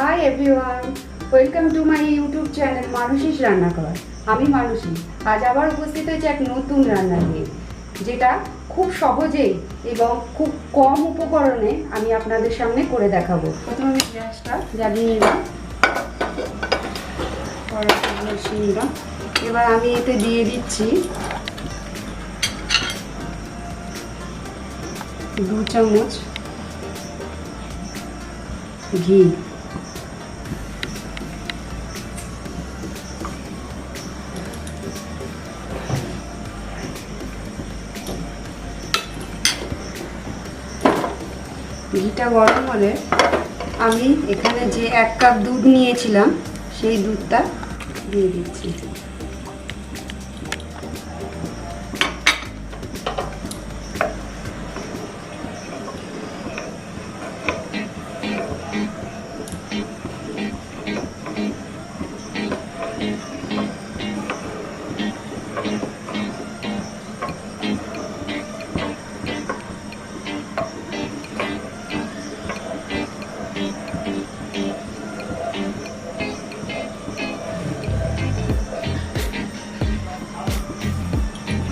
High everyone, welcome to my YouTube channel মানুষিস রান্নাঘর। আমি মানুষী আজ আবার উপস্থিত হয়েছে এক নতুন রান্না নিয়ে, যেটা খুব সহজেই এবং খুব কম উপকরণে আমি আপনাদের সামনে করে দেখাবো। প্রথমে আমি গ্যাসটা জ্বালিয়ে নিলাম, কড়াইটা বসিয়ে নিলাম। এবার আমি এতে দিয়ে দিচ্ছি 2 চামচ ঘি। ঘিটা গরম হলে আমি এখানে যে 1 কাপ দুধ নিয়েছিলাম সেই দুধটা দিয়ে দিচ্ছি।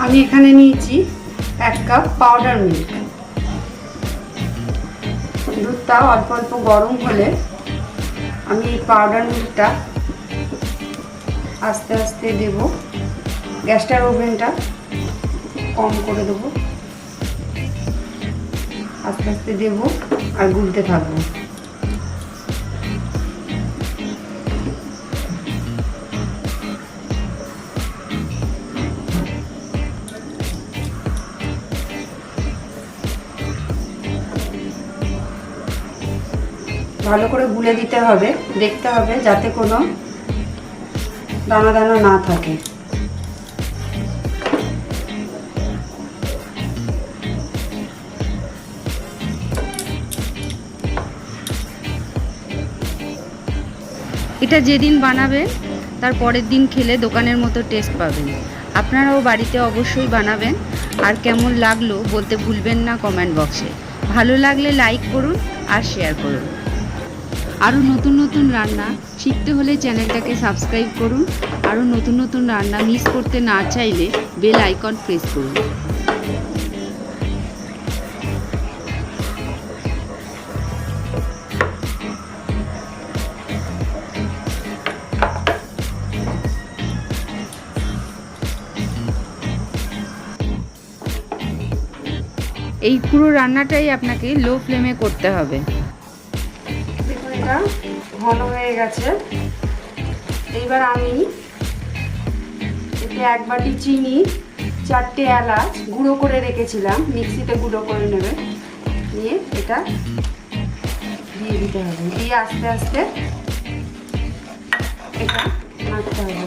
আমি এখানে নিয়েছি 1 কাপ পাউডার মিল্ক। দুধটা অল্প অল্প গরম হলে আমি এই পাউডার মিল্কটা আস্তে আস্তে দেব। গ্যাসটার ওভেনটা কম করে দেবো, আস্তে আস্তে দেব আর গুলতে থাকবো। ভালো করে গুলে দিতে হবে, দেখতে হবে যাতে কোনো দানা দানা না থাকে। এটা যেদিন বানাবেন তার পরের দিন খেলে দোকানের মতো টেস্ট পাবেন। আপনারাও বাড়িতে অবশ্যই বানাবেন, আর কেমন লাগলো বলতে ভুলবেন না কমেন্ট বক্সে। ভালো লাগলে লাইক করুন আর শেয়ার করুন। আরও নতুন নতুন রান্না শিখতে হলে চ্যানেলটাকে সাবস্ক্রাইব করুন। আরও নতুন নতুন রান্না মিস করতে না চাইলে বেল আইকন প্রেস করুন। এই পুরো রান্নাটাই আপনাকে লো ফ্লেমে করতে হবে। দেখুন এটা ঘন হয়ে গেছে। এইবার আমি এতে 1 বাটি চিনি, 4টে এলাচ গুঁড়ো করে রেখেছিলাম, মিক্সিতে গুঁড়ো করে নেবে, নিয়ে এটা দিয়ে দিতে হবে। দিয়ে আস্তে আস্তে এটা নাড়তে হবে।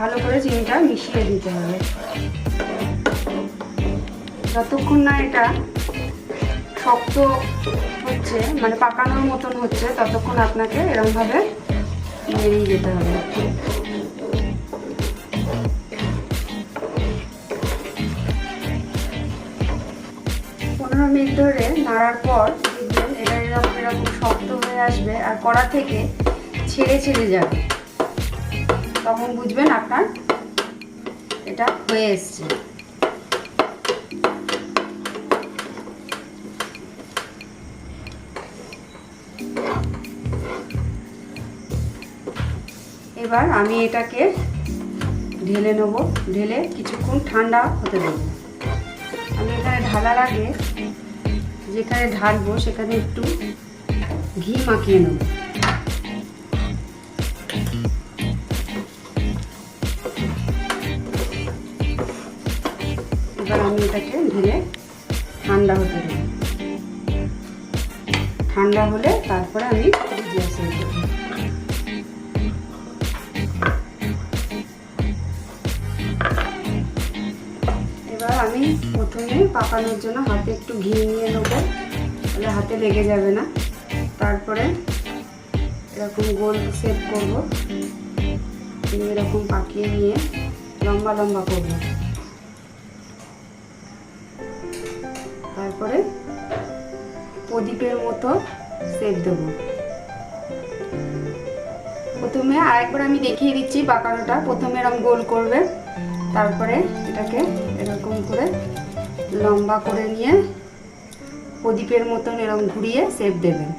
ভালো করে চিনিটা মিশিয়ে দিতে হবে। যতক্ষণ না এটা শক্ত হচ্ছে, মানে পাকানোর মতন হচ্ছে, ততক্ষণ আপনাকে এরকমভাবে নেড়েই যেতে হবে। পনেরো মিনিট ধরে নাড়ার পর দেখবেন এটা এরকম এরকম শক্ত হয়ে আসবে আর কড়া থেকে ছেড়ে ছেড়ে যাবে। তখন বুঝবেন আপনার এটা হয়ে এসছে। এবার আমি এটাকে ঢেলে নেব, ঢেলে কিছুক্ষণ ঠান্ডা হতে দেব। আমি এখানে ঢালার আগে যেখানে ঢালবো সেখানে একটু ঘি মাখিয়ে নেব। এবার আমি এটাকে ঢেলে ঠান্ডা হতে দেব। ঠান্ডা হলে তারপরে আমি গুজিয়া সার্ভ করব। এবার আমি প্রথমে পাকানোর জন্য হাতে একটু ঘি নিয়ে নেবো, তাহলে হাতে লেগে যাবে না। তারপরে এরকম গোল শেপ করবো, এরকম পাকিয়ে নিয়ে লম্বা লম্বা করবো। তারপরে প্রদীপের মতো শেপ দেবো। প্রথমে আরেকবার আমি দেখিয়ে দিচ্ছি পাকানোটা। প্রথমে এরকম গোল করবে, তারপরে এটাকে এরকম করে লম্বা করে নিয়ে প্রদীপের মতন এরকম ঘুরিয়ে শেপ দেবেন।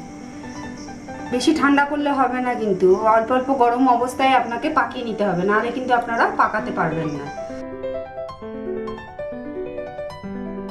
বেশি ঠান্ডা করলে হবে না, কিন্তু অল্প অল্প গরম অবস্থায় আপনাকে পাকিয়ে নিতে হবে, নাহলে কিন্তু আপনারা পাকাতে পারবেন না।